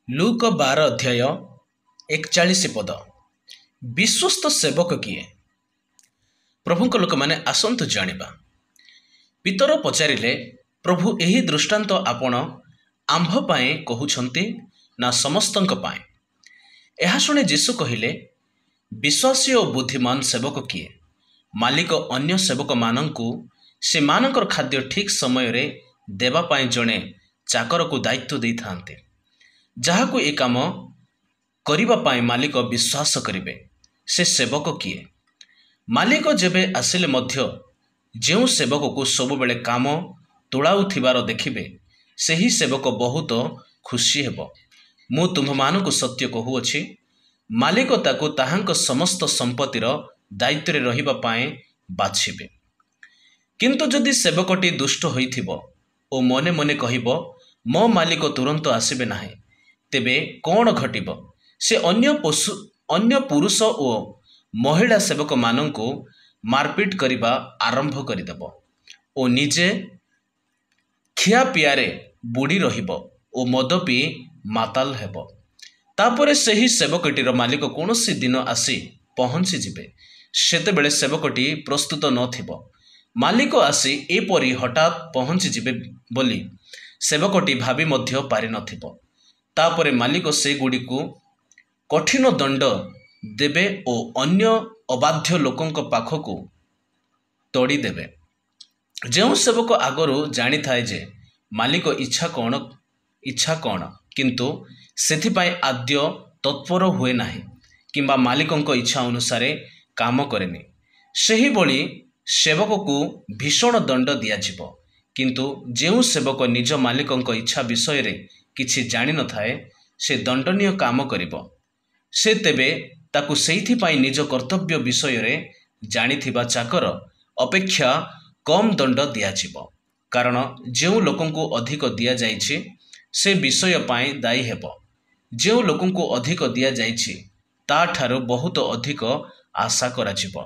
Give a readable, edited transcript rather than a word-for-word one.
ଲୁକ 12 ଅଧ୍ୟାୟ 41 ପଦ। ବିଶ୍ୱସ୍ତ ସେବକ କିଏ? ପ୍ରଭୁଙ୍କ ଲୋକମାନେ ଆସନ୍ତୁ ଜାଣିବା। ପିତର ପଚାରିଲେ, ପ୍ରଭୁ ଏହି ଦୃଷ୍ଟାନ୍ତ ଆପଣ ଆମ୍ଭ ପାଇଁ କହୁଛନ୍ତି ନା ସମସ୍ତଙ୍କ ପାଇଁ? ଏହା ଶୁଣି ଯୀଶୁ କହିଲେ, ବିଶ୍ୱାସୀ ଓ ବୁଦ୍ଧିମାନ ସେବକ କିଏ? ମାଲିକ ଅନ୍ୟ ସେବକମାନଙ୍କୁ ସେମାନଙ୍କର ଖାଦ୍ୟ ଠିକ୍ ସମୟରେ ଦେବା ପାଇଁ ଜଣେ ଚାକରକୁ ଦାୟିତ୍ୱ ଦେଇଥାନ୍ତି, ଯାହାକୁ ଏ କାମ କରିବା ପାଇଁ ମାଲିକ ବିଶ୍ୱାସ କରିବେ। ସେ ସେବକ କିଏ? ମାଲିକ ଯେବେ ଆସିଲେ ମଧ୍ୟ ଯେଉଁ ସେବକକୁ ସବୁବେଳେ କାମ ତୁଳାଉଥିବାର ଦେଖିବେ, ସେହି ସେବକ ବହୁତ ଖୁସି ହେବ। ମୁଁ ତୁମ୍ଭମାନଙ୍କୁ ସତ୍ୟ କହୁଅଛି, ମାଲିକ ତାକୁ ତାହାଙ୍କ ସମସ୍ତ ସମ୍ପତ୍ତିର ଦାୟିତ୍ୱରେ ରହିବା ପାଇଁ ବାଛିବେ। କିନ୍ତୁ ଯଦି ସେବକଟି ଦୁଷ୍ଟ ହୋଇଥିବ ଓ ମନେ ମନେ କହିବ, ମୋ ମାଲିକ ତୁରନ୍ତ ଆସିବେ ନାହିଁ, ତେବେ କ'ଣ ଘଟିବ? ସେ ଅନ୍ୟ ପୁରୁଷ ଓ ମହିଳା ସେବକମାନଙ୍କୁ ମାରପିଟ କରିବା ଆରମ୍ଭ କରିଦେବ ଓ ନିଜେ ଖିଆପିଆରେ ବୁଡ଼ି ରହିବ ଓ ମଦ ପିଇ ମାତାଲ ହେବ। ତାପରେ ସେହି ସେବକଟିର ମାଲିକ କୌଣସି ଦିନ ଆସି ପହଞ୍ଚିଯିବେ। ସେତେବେଳେ ସେବକଟି ପ୍ରସ୍ତୁତ ନଥିବ। ମାଲିକ ଆସି ଏପରି ହଠାତ୍ ପହଞ୍ଚିଯିବେ ବୋଲି ସେବକଟି ଭାବି ମଧ୍ୟ ପାରିନଥିବ। ତାପରେ ମାଲିକ ସେଗୁଡ଼ିକୁ କଠିନ ଦଣ୍ଡ ଦେବେ ଓ ଅନ୍ୟ ଅବାଧ୍ୟ ଲୋକଙ୍କ ପାଖକୁ ତଡ଼ିଦେବେ। ଯେଉଁ ସେବକ ଆଗରୁ ଜାଣିଥାଏ ଯେ ମାଲିକ ଇଚ୍ଛା କ'ଣ, କିନ୍ତୁ ସେଥିପାଇଁ ଆଦୌ ତତ୍ପର ହୁଏ ନାହିଁ କିମ୍ବା ମାଲିକଙ୍କ ଇଚ୍ଛା ଅନୁସାରେ କାମ କରେନି, ସେହିଭଳି ସେବକକୁ ଭୀଷଣ ଦଣ୍ଡ ଦିଆଯିବ। କିନ୍ତୁ ଯେଉଁ ସେବକ ନିଜ ମାଲିକଙ୍କ ଇଚ୍ଛା ବିଷୟରେ କିଛି ଜାଣିନଥାଏ, ସେ ଦଣ୍ଡନୀୟ କାମ କରିବ। ସେ ତେବେ ତାକୁ ସେଇଥିପାଇଁ ନିଜ କର୍ତ୍ତବ୍ୟ ବିଷୟରେ ଜାଣିଥିବା ଚାକର ଅପେକ୍ଷା କମ୍ ଦଣ୍ଡ ଦିଆଯିବ। କାରଣ ଯେଉଁ ଲୋକଙ୍କୁ ଅଧିକ ଦିଆଯାଇଛି ସେ ବିଷୟ ପାଇଁ ଦାୟୀ ହେବ। ଯେଉଁ ଲୋକଙ୍କୁ ଅଧିକ ଦିଆଯାଇଛି ତାଠାରୁ ବହୁତ ଅଧିକ ଆଶା କରାଯିବ।